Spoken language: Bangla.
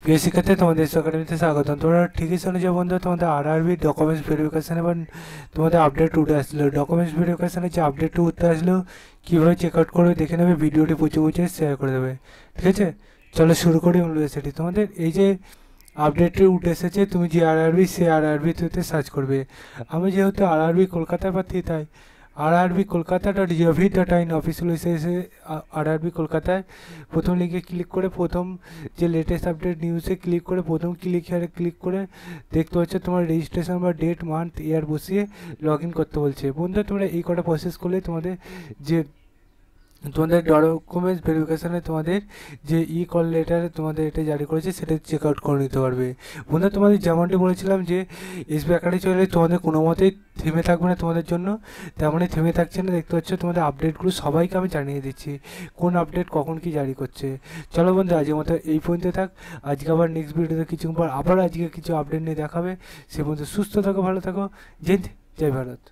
প্রিয় শিক্ষার্থী, তোমাদের একাডেমিতে স্বাগতম। তোমরা ঠিকই শুনেছো বন্ধু, তোমাদের আরআরবি ডকুমেন্টস ভেরিফিকেশন এবার তোমাদের আপডেট উঠে আসলো। ডকুমেন্টস ভেরিফিকেশনের যে আপডেটটা উঠতে আসলো, কীভাবে চেক আউট করবে দেখে নেবে, ভিডিওটি বুঝে শেয়ার করে দেবে, ঠিক আছে? চলো শুরু করি ইউনিভার্সিটি। তোমাদের এই যে আপডেটটি উঠে এসেছে, তুমি যে আরআরবি সে আরআরবিতে সার্চ করবে। আমি যেহেতু আরআরবি কলকাতার প্রার্থী, তাই আরআরবি কলকাতা .gov.in অফিসিয়াল এসে আরআরবি কলকাতায় প্রথম লিঙ্কে ক্লিক করে প্রথম যে লেটেস্ট আপডেট নিউজে ক্লিক করে প্রথম ক্লিক হিয়ারে ক্লিক করে দেখতে পাচ্ছ তোমার রেজিস্ট্রেশন বা ডেট মান্থ ইয়ার বসিয়ে লগ ইন করতে বলছে। বন্ধুরা, তোমরা এই কটা প্রসেস করলে তোমাদের ডকুমেন্টস ভেরিফিকেশানে তোমাদের যে কল লেটার তোমাদের এটা জারি করেছে সেটা চেক আউট করে নিতে পারবে। বন্ধুরা, তোমাদের যেমনটি বলেছিলাম যে এসবি আকারে চলে তোমাদের কোনো মতেই থেমে থাকবে না তোমাদের জন্য, তেমনই থেমে থাকছে না। দেখতে পাচ্ছ তোমাদের আপডেটগুলো সবাইকে আমি জানিয়ে দিচ্ছি কোন আপডেট কখন কি জারি করছে। চলো বন্ধু, আজকের মতো এই পর্যন্ত থাক। আজকে আবার নেক্সট ভিডিওতে কিছুক্ষণ পর আবার আজকে কিছু আপডেট নিয়ে দেখাবে। সে পর্যন্ত সুস্থ থাকো, ভালো থাকো। জয় ভারত।